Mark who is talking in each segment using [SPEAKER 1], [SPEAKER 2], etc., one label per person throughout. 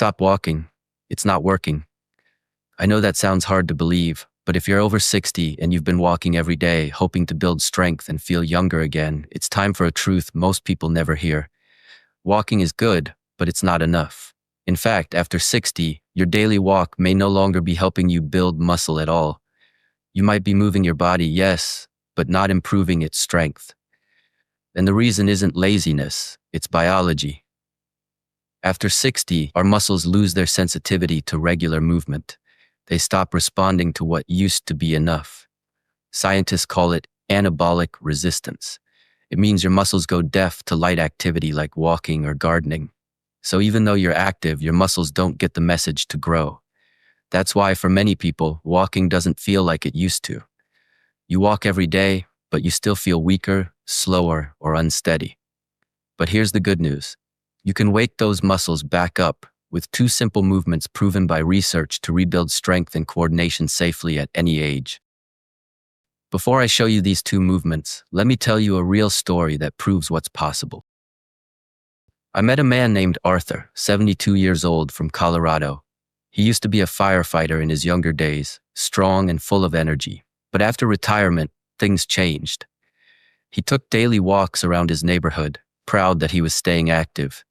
[SPEAKER 1] stop walking. It's not working. I know that sounds hard to believe, but if you're over 60 and you've been walking every day, hoping to build strength and feel younger again, it's time for a truth most people never hear. Walking is good, but it's not enough. In fact, after 60, your daily walk may no longer be helping you build muscle at all. You might be moving your body, yes, but not improving its strength. And the reason isn't laziness, it's biology. After 60, our muscles lose their sensitivity to regular movement. They stop responding to what used to be enough. Scientists call it anabolic resistance. It means your muscles go deaf to light activity like walking or gardening. So even though you're active, your muscles don't get the message to grow. That's why for many people, walking doesn't feel like it used to. You walk every day, but you still feel weaker, slower, or unsteady. But here's the good news. You can wake those muscles back up with 2 simple movements proven by research to rebuild strength and coordination safely at any age. Before I show you these 2 movements, let me tell you a real story that proves what's possible. I met a man named Arthur, 72 years old, from Colorado. He used to be a firefighter in his younger days, strong and full of energy. But after retirement, things changed. He took daily walks around his neighborhood, proud that he was staying active.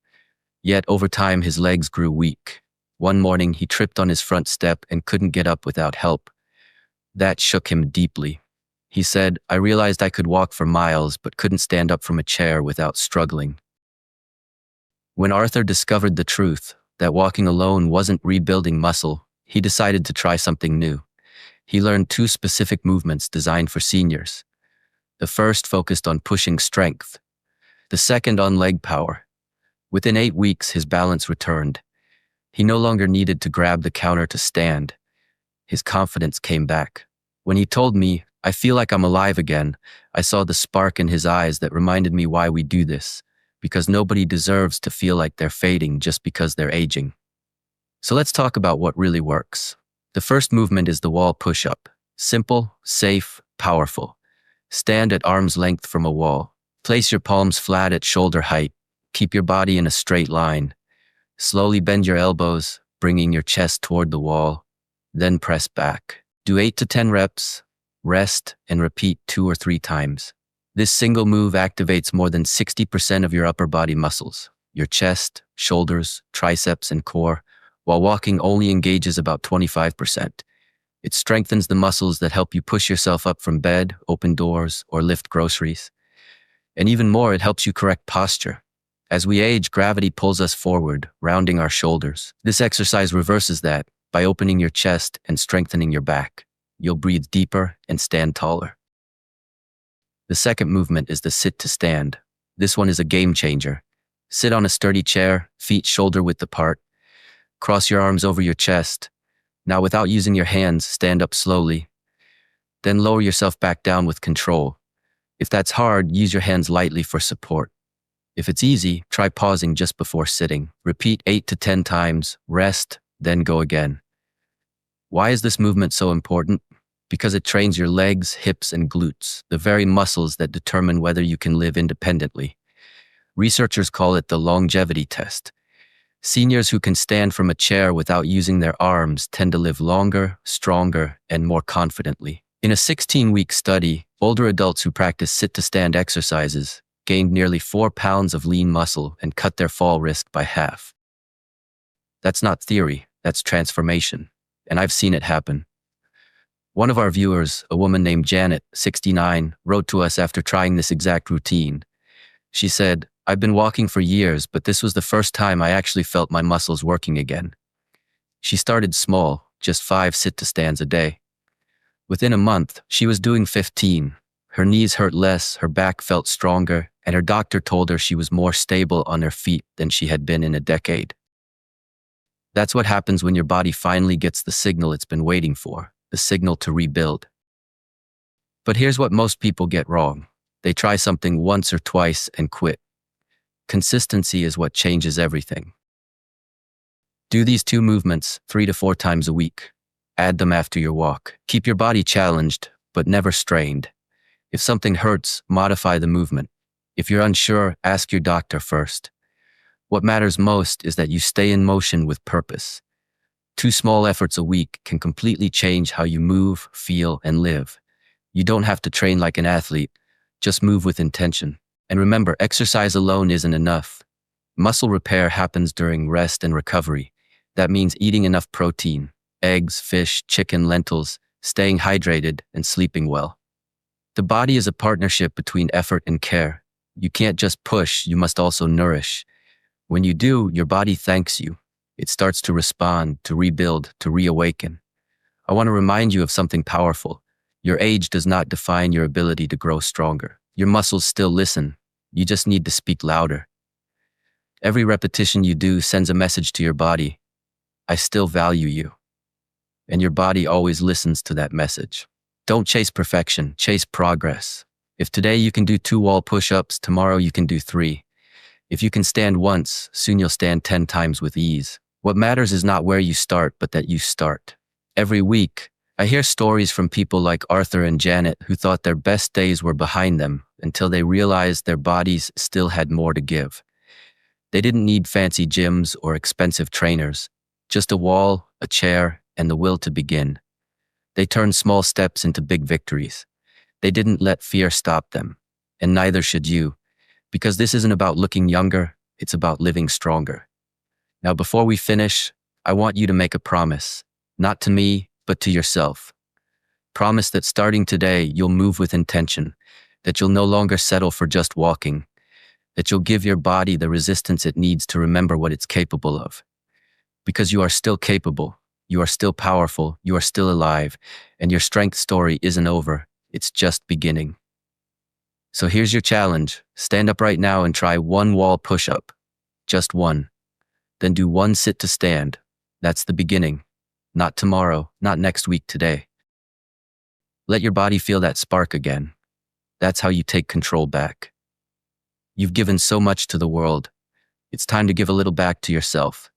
[SPEAKER 1] Yet over time, his legs grew weak. One morning, he tripped on his front step and couldn't get up without help. That shook him deeply. He said, "I realized I could walk for miles, but couldn't stand up from a chair without struggling." When Arthur discovered the truth, that walking alone wasn't rebuilding muscle, he decided to try something new. He learned 2 specific movements designed for seniors. The first focused on pushing strength, the second on leg power. Within 8 weeks, his balance returned. He no longer needed to grab the counter to stand. His confidence came back. When he told me, "I feel like I'm alive again," I saw the spark in his eyes that reminded me why we do this. Because nobody deserves to feel like they're fading just because they're aging. So let's talk about what really works. The first movement is the wall push-up. Simple, safe, powerful. Stand at arm's length from a wall. Place your palms flat at shoulder height. Keep your body in a straight line. Slowly bend your elbows, bringing your chest toward the wall. Then press back. Do 8 to 10 reps. Rest and repeat 2 or 3 times. This single move activates more than 60% of your upper body muscles, your chest, shoulders, triceps, and core, while walking only engages about 25%. It strengthens the muscles that help you push yourself up from bed, open doors, or lift groceries. And even more, it helps you correct posture. As we age, gravity pulls us forward, rounding our shoulders. This exercise reverses that by opening your chest and strengthening your back. You'll breathe deeper and stand taller. The second movement is the sit to stand. This one is a game changer. Sit on a sturdy chair, feet shoulder width apart. Cross your arms over your chest. Now, without using your hands, stand up slowly. Then lower yourself back down with control. If that's hard, use your hands lightly for support. If it's easy, try pausing just before sitting. Repeat 8 to 10 times, rest, then go again. Why is this movement so important? Because it trains your legs, hips, and glutes, the very muscles that determine whether you can live independently. Researchers call it the longevity test. Seniors who can stand from a chair without using their arms tend to live longer, stronger, and more confidently. In a 16-week study, older adults who practice sit-to-stand exercises gained nearly 4 pounds of lean muscle and cut their fall risk by half. That's not theory, that's transformation. And I've seen it happen. One of our viewers, a woman named Janet, 69, wrote to us after trying this exact routine. She said, "I've been walking for years, but this was the first time I actually felt my muscles working again." She started small, just 5 sit-to-stands a day. Within a month, she was doing 15. Her knees hurt less, her back felt stronger, and her doctor told her she was more stable on her feet than she had been in a decade. That's what happens when your body finally gets the signal it's been waiting for. The signal to rebuild. But here's what most people get wrong. They try something once or twice and quit. Consistency is what changes everything. Do these 2 movements 3 to 4 times a week. Add them after your walk. Keep your body challenged, but never strained. If something hurts, modify the movement. If you're unsure, ask your doctor first. What matters most is that you stay in motion with purpose. 2 small efforts a week can completely change how you move, feel, and live. You don't have to train like an athlete, just move with intention. And remember, exercise alone isn't enough. Muscle repair happens during rest and recovery. That means eating enough protein, eggs, fish, chicken, lentils, staying hydrated, and sleeping well. The body is a partnership between effort and care. You can't just push, you must also nourish. When you do, your body thanks you. It starts to respond, to rebuild, to reawaken. I want to remind you of something powerful. Your age does not define your ability to grow stronger. Your muscles still listen. You just need to speak louder. Every repetition you do sends a message to your body. I still value you. And your body always listens to that message. Don't chase perfection, chase progress. If today you can do 2 wall push-ups, tomorrow you can do 3. If you can stand once, soon you'll stand 10 times with ease. What matters is not where you start, but that you start. Every week, I hear stories from people like Arthur and Janet who thought their best days were behind them until they realized their bodies still had more to give. They didn't need fancy gyms or expensive trainers, just a wall, a chair, and the will to begin. They turned small steps into big victories. They didn't let fear stop them, and neither should you, because this isn't about looking younger, it's about living stronger. Now, before we finish, I want you to make a promise, not to me, but to yourself. Promise that starting today, you'll move with intention, that you'll no longer settle for just walking, that you'll give your body the resistance it needs to remember what it's capable of. Because you are still capable, you are still powerful, you are still alive, and your strength story isn't over, it's just beginning. So here's your challenge. Stand up right now and try 1 wall push-up. Just 1. Then do 1 sit to stand. That's the beginning. Not tomorrow, not next week, today. Let your body feel that spark again. That's how you take control back. You've given so much to the world. It's time to give a little back to yourself.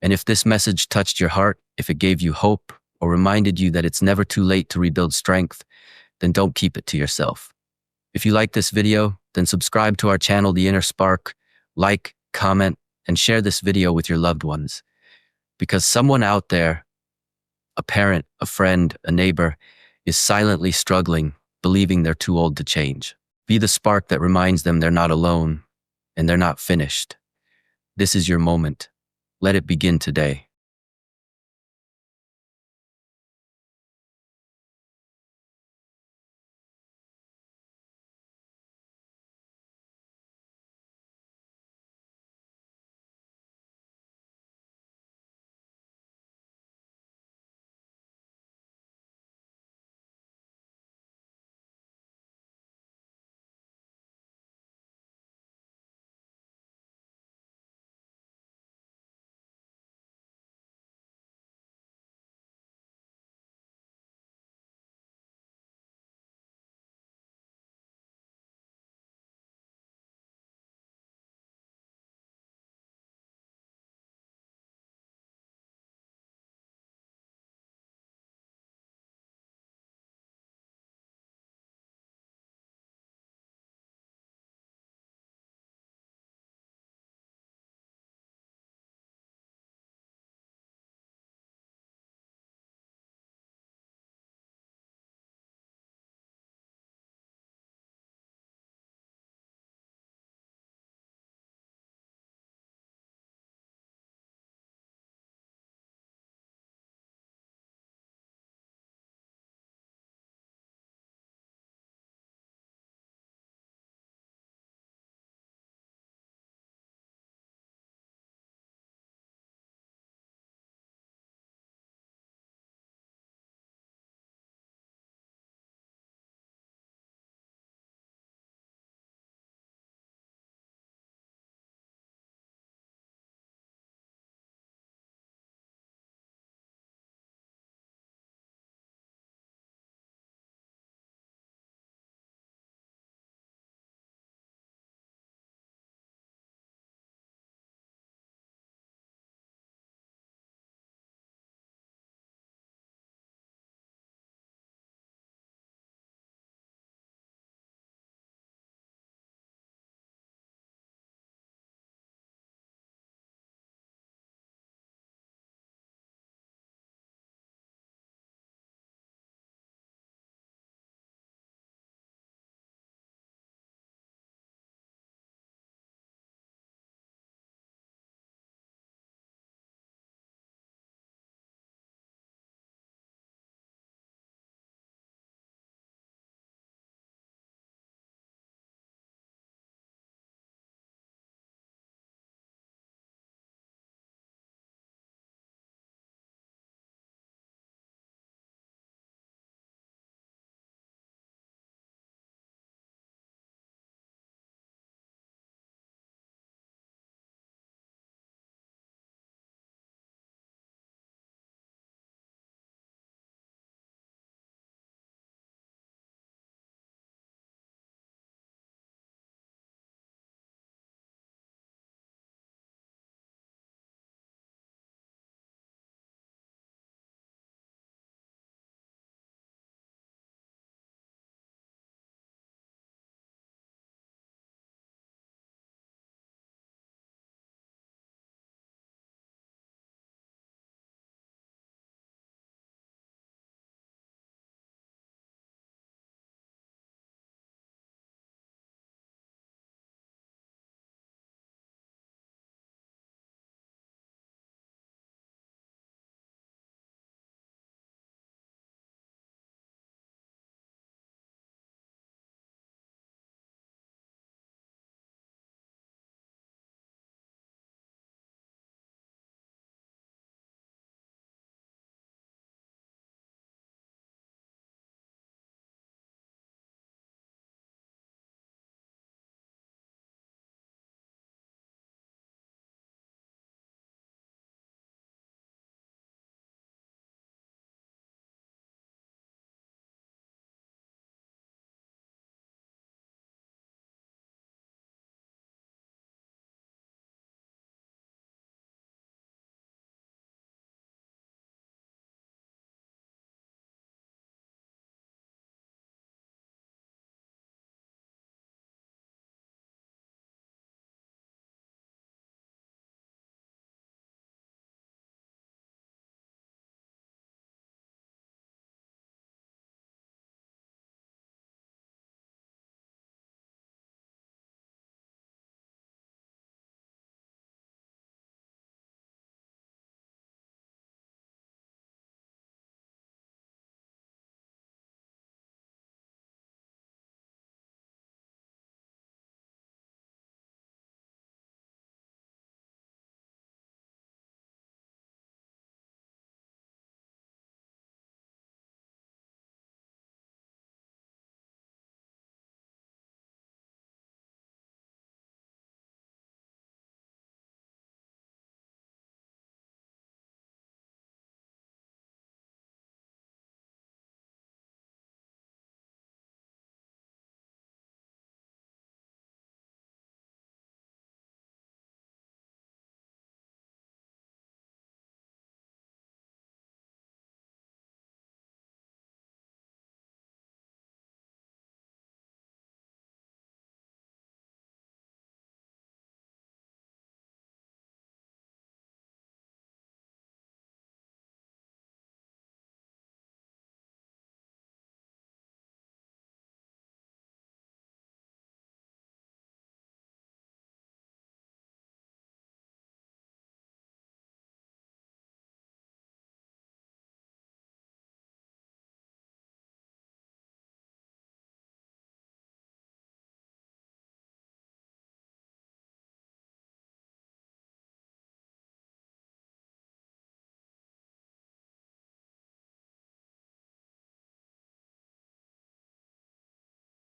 [SPEAKER 1] And if this message touched your heart, if it gave you hope, or reminded you that it's never too late to rebuild strength, then don't keep it to yourself. If you like this video, then subscribe to our channel, The Inner Spark, like, comment, and share this video with your loved ones. Because someone out there, a parent, a friend, a neighbor, is silently struggling, believing they're too old to change. Be the spark that reminds them they're not alone, and they're not finished. This is your moment. Let it begin today.